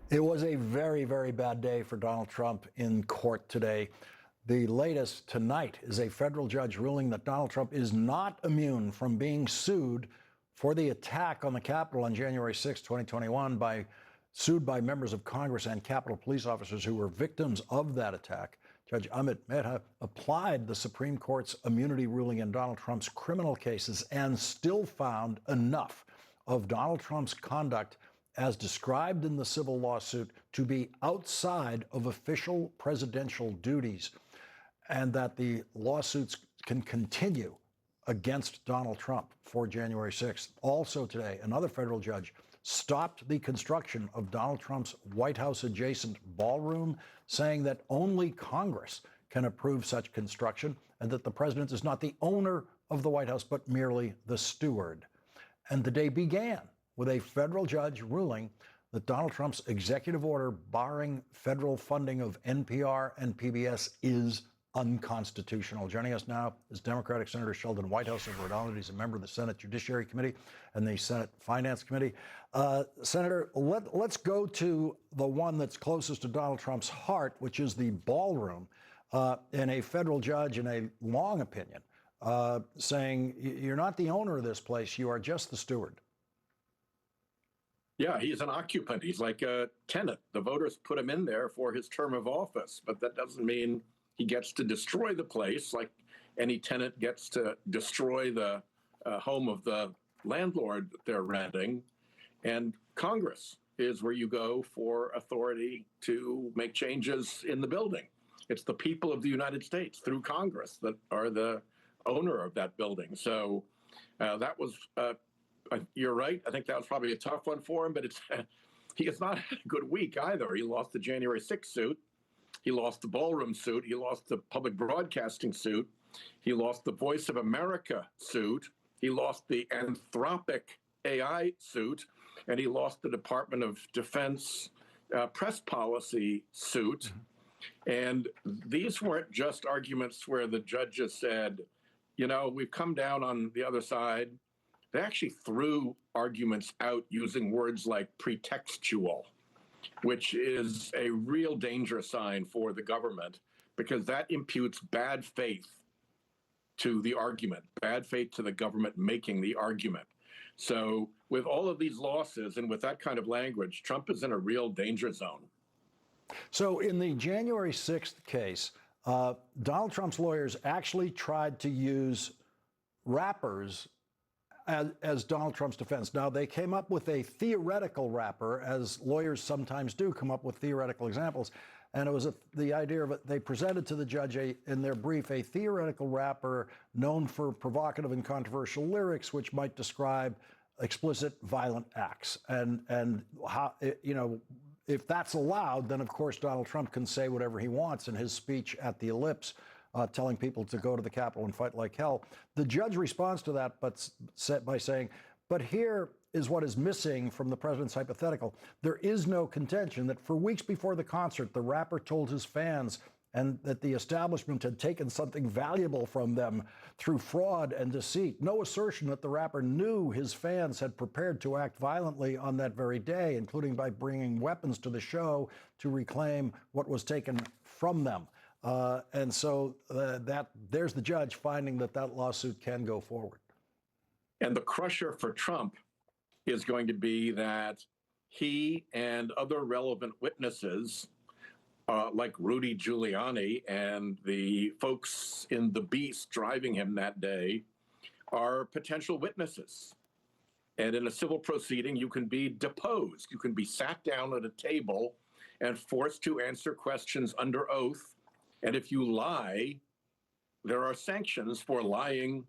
It was a very, very bad day for Donald Trump in court today. The latest tonight is a federal judge ruling that Donald Trump is not immune from being sued for the attack on the Capitol on January 6, 2021, sued by members of Congress and Capitol police officers who were victims of that attack. Judge Amit Mehta applied the Supreme Court's immunity ruling in Donald Trump's criminal cases and still found enough of Donald Trump's conduct as described in the civil lawsuit to be outside of official presidential duties, and that the lawsuits can continue against Donald Trump for January 6th. Also today, another federal judge stopped the construction of Donald Trump's White House adjacent ballroom, saying that only Congress can approve such construction and that the president is not the owner of the White House, but merely the steward. And the day began with a federal judge ruling that Donald Trump's executive order barring federal funding of NPR and PBS is unconstitutional. Joining us now is Democratic Senator Sheldon Whitehouse of Rhode Island. He's a member of the Senate Judiciary Committee and the Senate Finance Committee. Senator, let's go to the one that's closest to Donald Trump's heart, which is the ballroom, and a federal judge in a long opinion saying you're not the owner of this place, you are just the steward. Yeah, he's an occupant. He's like a tenant. The voters put him in there for his term of office, but that doesn't mean he gets to destroy the place like any tenant gets to destroy the home of the landlord that they're renting. And Congress is where you go for authority to make changes in the building. It's the people of the United States through Congress that are the owner of that building. So that was you're right. I think that was probably a tough one for him, but he has not had a good week either. He lost the January 6th suit. He lost the ballroom suit. He lost the public broadcasting suit. He lost the Voice of America suit. He lost the Anthropic AI suit. And he lost the Department of Defense press policy suit. And these weren't just arguments where the judges said, you know, we've come down on the other side. They actually threw arguments out using words like pretextual, which is a real danger sign for the government because that imputes bad faith to the argument, bad faith to the government making the argument. So with all of these losses and with that kind of language, Trump is in a real danger zone. So in the January 6th case, Donald Trump's lawyers actually tried to use rappers as Donald Trump's defense. Now, they came up with a theoretical rapper, as lawyers sometimes do come up with theoretical examples. And it was the idea of it. They presented to the judge in their brief a theoretical rapper known for provocative and controversial lyrics, which might describe explicit violent acts. And how, you know, if that's allowed, then of course Donald Trump can say whatever he wants in his speech at the Ellipse, telling people to go to the Capitol and fight like hell. The judge responds to that by saying, but here is what is missing from the president's hypothetical. There is no contention that for weeks before the concert, the rapper told his fans and that the establishment had taken something valuable from them through fraud and deceit. No assertion that the rapper knew his fans had prepared to act violently on that very day, including by bringing weapons to the show to reclaim what was taken from them. And so there's the judge finding that lawsuit can go forward. And the crusher for Trump is going to be that he and other relevant witnesses, like Rudy Giuliani and the folks in the Beast driving him that day, are potential witnesses. And in a civil proceeding, you can be deposed. You can be sat down at a table and forced to answer questions under oath. And if you lie, there are sanctions for lying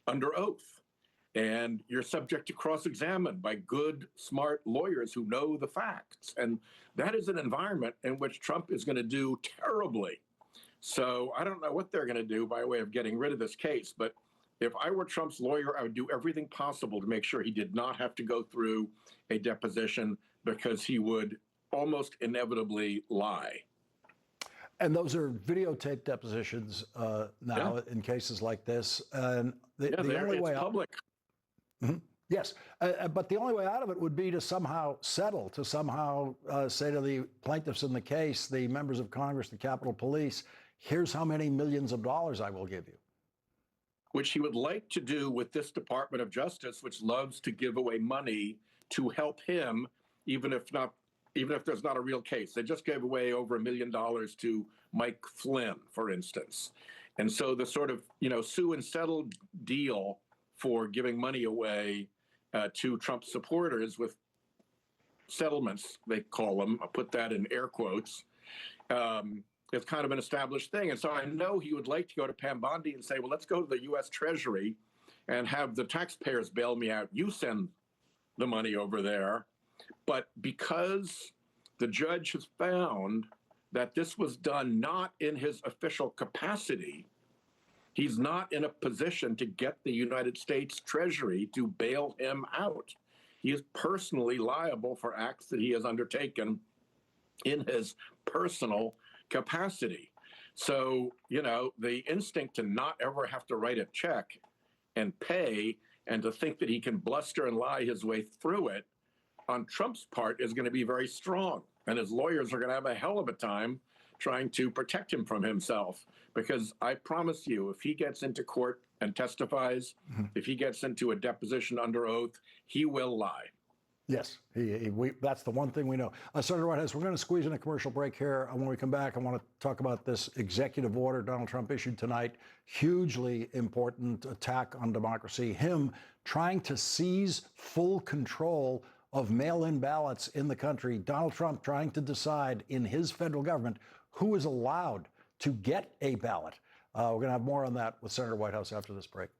under oath. And you're subject to cross-examine by good, smart lawyers who know the facts. And that is an environment in which Trump is going to do terribly. So I don't know what they're going to do by way of getting rid of this case. But if I were Trump's lawyer, I would do everything possible to make sure he did not have to go through a deposition because he would almost inevitably lie. And those are videotape depositions now in cases like this. And the only way it's public. Yes, but the only way out of it would be to somehow settle, to somehow say to the plaintiffs in the case, the members of Congress, the Capitol Police, here's how many millions of dollars I will give you. Which he would like to do with this Department of Justice, which loves to give away money to help him, even if there's not a real case. They just gave away over $1 million to Mike Flynn, for instance. And so the sort of, sue and settle deal for giving money away to Trump supporters with settlements, they call them, I'll put that in air quotes, it's kind of an established thing. And so I know he would like to go to Pam Bondi and say, well, let's go to the U.S. Treasury and have the taxpayers bail me out. You send the money over there. But because the judge has found that this was done not in his official capacity, he's not in a position to get the United States Treasury to bail him out. He is personally liable for acts that he has undertaken in his personal capacity. So, the instinct to not ever have to write a check and pay and to think that he can bluster and lie his way through it on Trump's part is going to be very strong. And his lawyers are going to have a hell of a time trying to protect him from himself. Because I promise you, if he gets into court and testifies, if he gets into a deposition under oath, he will lie. Yes, that's the one thing we know. Senator Whitehouse, we're going to squeeze in a commercial break here. When we come back, I want to talk about this executive order Donald Trump issued tonight. Hugely important attack on democracy. Him trying to seize full control of mail-in ballots in the country. Donald Trump trying to decide in his federal government who is allowed to get a ballot. We're going to have more on that with Senator Whitehouse after this break.